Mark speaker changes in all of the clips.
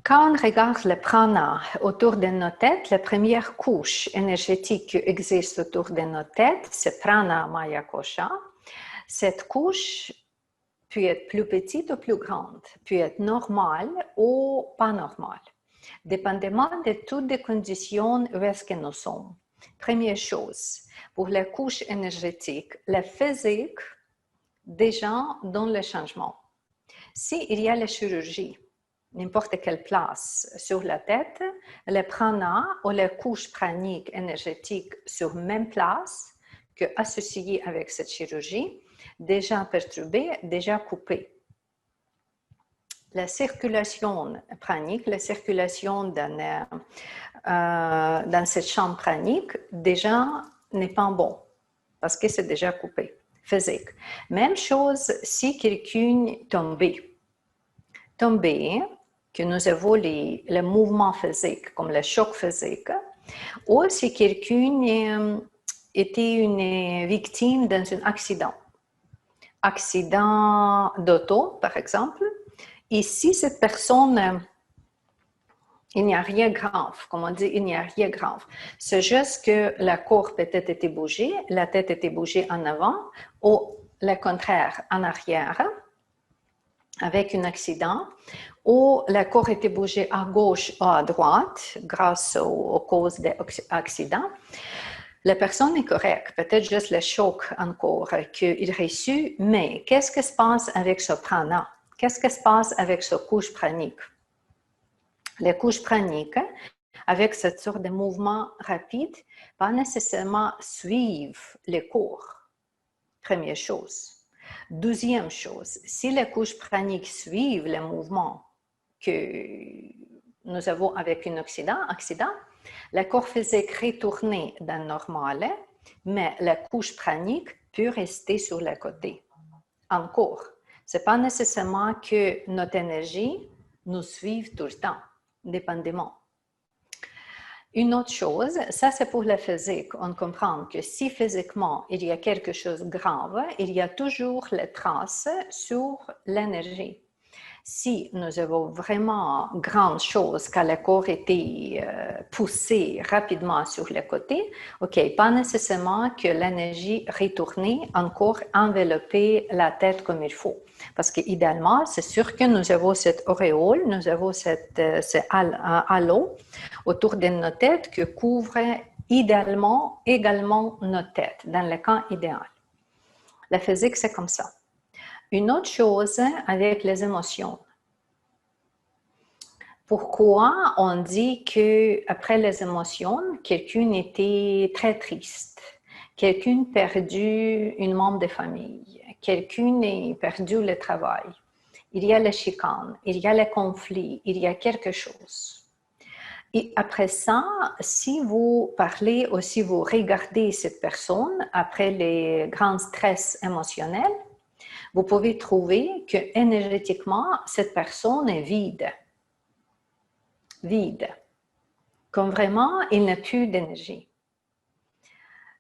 Speaker 1: Quand on regarde le prana autour de nos têtes, la première couche énergétique qui existe autour de nos têtes, c'est prana maya kosha. Cette couche peut être plus petite ou plus grande, peut être normale ou pas normale, dépendamment de toutes les conditions où est-ce que nous sommes. Première chose, pour la couche énergétique, la physique déjà donne le changement. S'il y a la chirurgie, n'importe quelle place sur la tête, le prana ou la couche pranique énergétique sur même place que associée avec cette chirurgie, déjà perturbée, déjà coupée. La circulation pranique, la circulation dans cette chambre pranique, déjà n'est pas bon parce que c'est déjà coupé, physique. Même chose si quelqu'un tombé, que nous avons les mouvements physiques, comme le choc physique, ou si quelqu'un était une victime dans un accident d'auto, par exemple, et si cette personne, il n'y a rien de grave, comme on dit, il n'y a rien de grave. C'est juste que la corps peut-être était bougée, la tête était bougée en avant, ou le contraire, en arrière, avec un accident, ou la corps était bougée à gauche ou à droite grâce aux causes de l'accident, la personne est correcte. Peut-être juste le choc encore qu'il reçut, mais qu'est-ce qui se passe avec ce prana? Qu'est-ce qui se passe avec ce couche pranique? Les couches praniques, avec cette sorte de mouvement rapide, pas nécessairement suivre les cours. Première chose. Deuxième chose, si les couches praniques suivent les mouvements que nous avons avec un accident, le corps physique retourne dans le normal, mais la couche pranique peut rester sur le côté. Encore, ce n'est pas nécessairement que notre énergie nous suive tout le temps, dépendamment. Une autre chose, ça c'est pour la physique. On comprend que si physiquement il y a quelque chose de grave, il y a toujours les traces sur l'énergie. Si nous avons vraiment grande chose, quand le corps était poussé rapidement sur le côté, ok, pas nécessairement que l'énergie retourne encore envelopper la tête comme il faut. Parce qu'idéalement, c'est sûr que nous avons cette auréole, nous avons ce halo autour de nos têtes qui couvre idéalement également nos têtes, dans le cas idéal. La physique, c'est comme ça. Une autre chose avec les émotions. Pourquoi on dit qu'après les émotions, quelqu'un était très triste, quelqu'un a perdu un membre de famille, quelqu'un a perdu le travail, il y a les chicanes, il y a les conflits, il y a quelque chose. Et après ça, si vous parlez ou si vous regardez cette personne après les grands stress émotionnels, vous pouvez trouver que énergétiquement, cette personne est vide. Comme vraiment, il n'a plus d'énergie.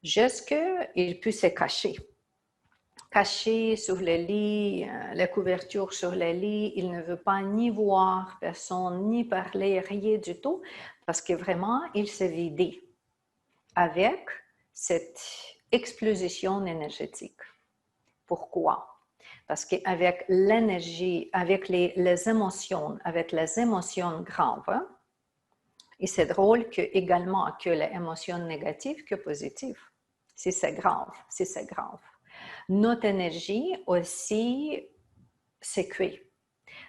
Speaker 1: Juste qu'il peut se cacher. Caché sur le lit, la couverture sur le lit, il ne veut pas ni voir personne, ni parler, rien du tout, parce que vraiment, il s'est vidé avec cette explosion énergétique. Pourquoi? Parce qu'avec l'énergie, avec les émotions, avec les émotions graves, et c'est drôle également que les émotions négatives que positives. Si c'est grave, Notre énergie aussi s'écuit.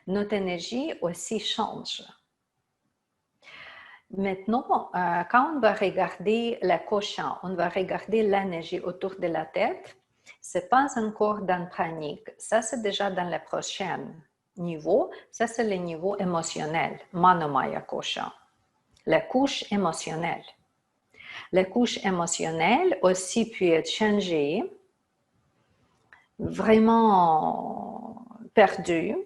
Speaker 1: Notre énergie aussi change. Maintenant, quand on va regarder la kosha, on va regarder l'énergie autour de la tête, ce n'est pas encore dans le pranique. Ça, c'est déjà dans le prochain niveau. Ça, c'est le niveau émotionnel, manomaya kosha. La couche émotionnelle. La couche émotionnelle aussi peut être changée, vraiment perdue,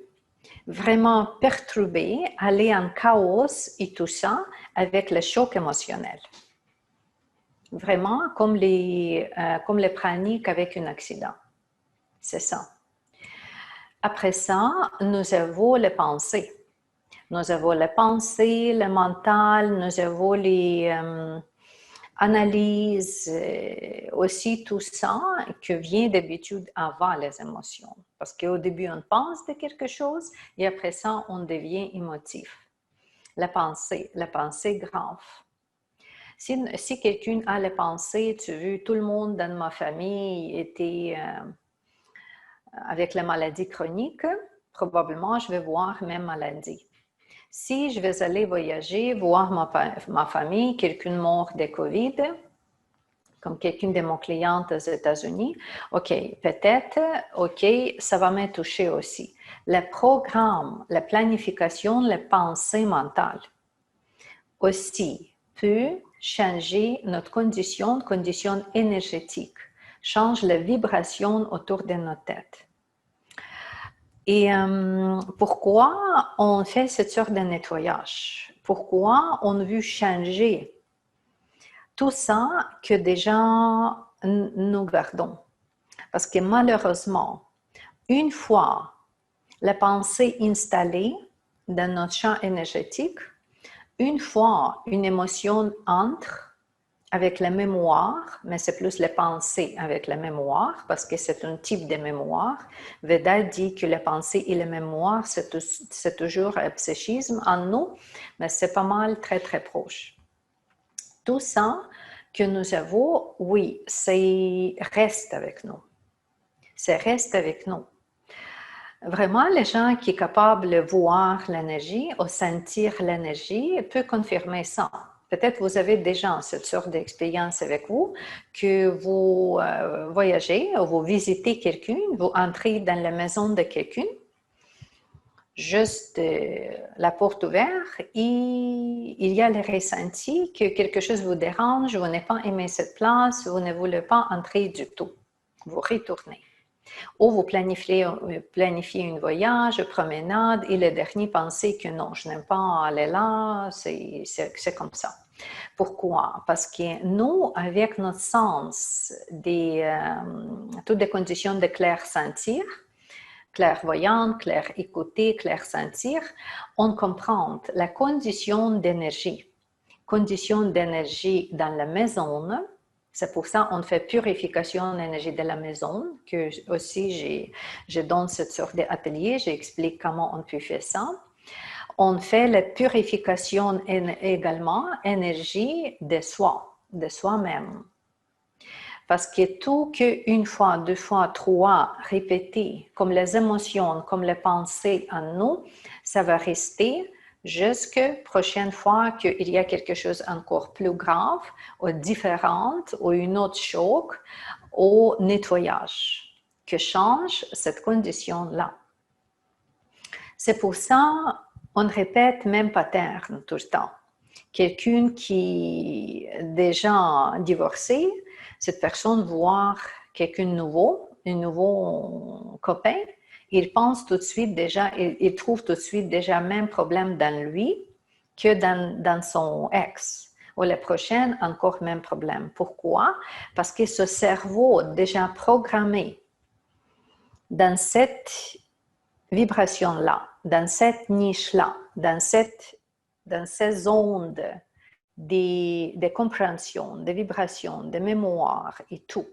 Speaker 1: vraiment perturbée, aller en chaos et tout ça avec le choc émotionnel. Vraiment comme les praniques avec un accident. C'est ça. Après ça, nous avons les pensées. Nous avons les pensées, le mental, nous avons les analyses, aussi tout ça qui vient d'habitude avant les émotions. Parce qu'au début, on pense de quelque chose et après ça, on devient émotif. La pensée grave. Si quelqu'un a les pensées, tu veux, tout le monde dans ma famille était avec la maladie chronique, probablement je vais voir même maladie. Si je vais aller voyager, voir ma famille, quelqu'un mort de COVID, comme quelqu'un de mon client aux États-Unis, OK, peut-être, OK, ça va me toucher aussi. Le programme, la planification, les pensées mentales aussi peut changer notre condition énergétique, change la vibration autour de notre tête. Et pourquoi on fait cette sorte de nettoyage? Pourquoi on veut changer tout ça que déjà nous gardons? Parce que malheureusement, une fois la pensée installée dans notre champ énergétique, une fois une émotion entre avec la mémoire, mais c'est plus les pensées avec la mémoire, parce que c'est un type de mémoire. Veda dit que les pensées et les mémoires, c'est toujours un psychisme en nous, mais c'est pas mal très, très proche. Tout ça que nous avons, oui, c'est reste avec nous. C'est reste avec nous. Vraiment, les gens qui sont capables de voir l'énergie ou sentir l'énergie peuvent confirmer ça. Peut-être vous avez déjà cette sorte d'expérience avec vous, que vous voyagez ou vous visitez quelqu'un, vous entrez dans la maison de quelqu'un, juste la porte ouverte, et il y a le ressenti que quelque chose vous dérange, vous n'avez pas aimé cette place, vous ne voulez pas entrer du tout. Vous retournez. Ou vous planifiez un voyage, une promenade, et le dernier pensez que non, je n'aime pas aller là, c'est comme ça. Pourquoi? Parce que nous, avec notre sens, toutes les conditions de clair sentir, clairvoyante, clair écouter, clair sentir, on comprend la condition d'énergie. Condition d'énergie dans la maison. C'est pour ça qu'on fait purification d'énergie de la maison, que aussi je donne cette sorte d'atelier, j'explique comment on peut faire ça. On fait la purification également, énergie de soi, de soi-même. Parce que tout qu'une fois, deux fois, trois, répété, comme les émotions, comme les pensées en nous, ça va rester jusqu'à la prochaine fois qu'il y a quelque chose encore plus grave, ou différent, ou une autre choc, au nettoyage, que change cette condition-là. C'est pour ça on répète même pattern tout le temps. Quelqu'un qui est déjà divorcé, cette personne voit quelqu'un de nouveau, un nouveau copain, il pense tout de suite déjà, il trouve tout de suite déjà même problème dans lui que dans son ex. Ou la prochaine, encore même problème. Pourquoi? Parce que ce cerveau déjà programmé dans cette vibration-là, dans cette niche-là, dans ces ondes de compréhension, de vibration, de mémoire et tout.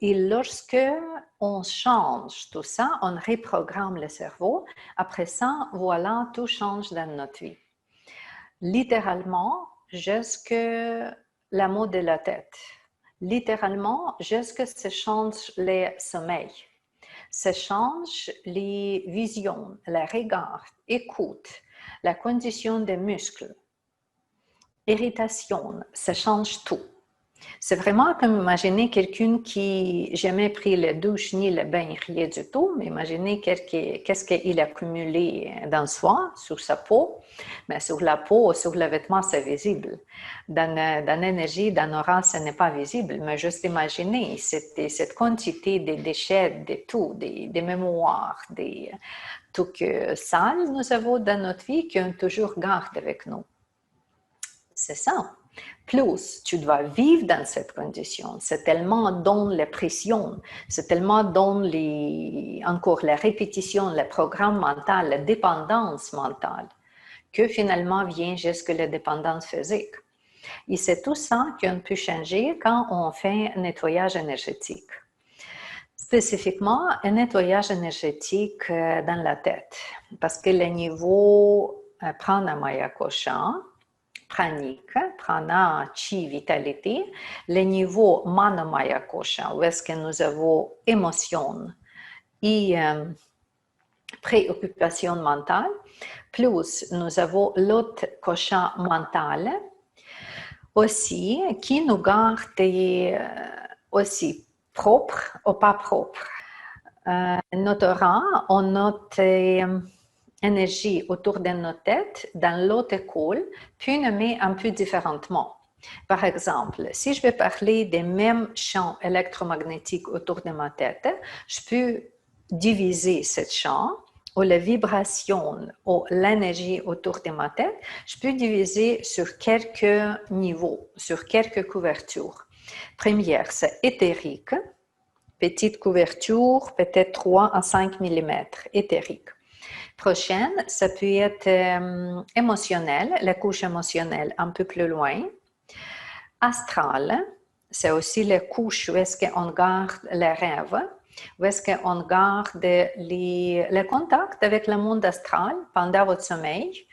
Speaker 1: Et lorsque on change tout ça, on reprogramme le cerveau, après ça, voilà, tout change dans notre vie. Littéralement, jusque la mot de la tête. Littéralement, jusque ça change les sommeils. Ça change les visions, le regard, écoute, la condition des muscles, irritation, ça change tout. C'est vraiment comme imaginer quelqu'un qui n'a jamais pris la douche ni le bain, rien du tout, mais imaginez qu'est-ce qu'il a accumulé dans soi, sur sa peau. Mais sur la peau, sur le vêtement, c'est visible. Dans l'énergie, dans l'aura, ce n'est pas visible, mais juste imaginer cette quantité de déchets, de tout, des mémoires, tout que sale nous avons dans notre vie qu'on toujours garde avec nous. C'est ça. Plus tu dois vivre dans cette condition, c'est tellement dans les pressions, c'est tellement dans encore la répétition, le programme mental, la dépendance mentale. que finalement vient jusque la dépendance physique. Et c'est tout ça qu'on peut changer quand on fait un nettoyage énergétique. Spécifiquement, un nettoyage énergétique dans la tête, parce que le niveau pranamaya kosha, pranique, prana, chi, vitalité, le niveau manamaya kosha, où est-ce que nous avons émotion et préoccupation mentale, plus nous avons l'autre kosha mental, aussi, qui nous garde aussi propre ou pas propre. Notre rang, on notre énergie autour de notre tête dans l'autre école, puis on met un peu différemment. Par exemple, si je vais parler des mêmes champs électromagnétiques autour de ma tête, je peux diviser ce champ ou la vibration ou l'énergie autour de ma tête, je peux diviser sur quelques niveaux, sur quelques couvertures. Première, c'est éthérique, petite couverture, peut-être 3 à 5 mm, éthérique. Prochaine, ça peut être émotionnel, la couche émotionnelle un peu plus loin. Astral, c'est aussi la couche où est-ce qu'on garde les rêves, où est-ce qu'on garde le contact avec le monde astral pendant votre sommeil,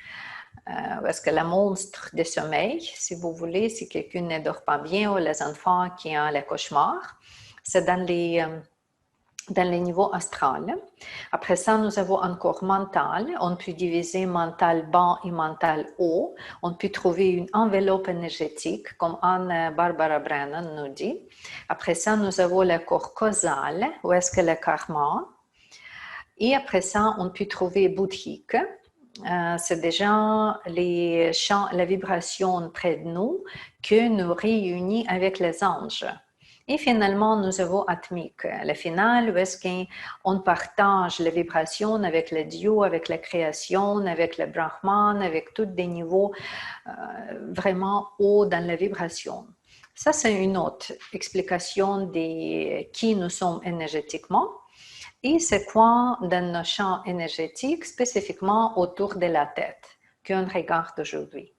Speaker 1: où est-ce que le monstre de sommeil, si vous voulez, si quelqu'un ne dort pas bien ou les enfants qui ont les cauchemars, c'est dans les niveaux astral. Après ça, nous avons encore mental. On peut diviser mental bas et mental haut. On peut trouver une enveloppe énergétique, comme Anne-Barbara Brennan nous dit. Après ça, nous avons le corps causal, où est-ce que le karma. Et après ça, on peut trouver bouddhique. C'est déjà les champs, la vibration près de nous que nous réunit avec les anges. Et finalement, nous avons atmique, le final, où est-ce qu'on partage les vibrations avec le Dieu, avec la création, avec le Brahman, avec tous des niveaux vraiment hauts dans la vibration. Ça, c'est une autre explication de qui nous sommes énergétiquement et c'est quoi dans nos champs énergétiques, spécifiquement autour de la tête, qu'on regarde aujourd'hui.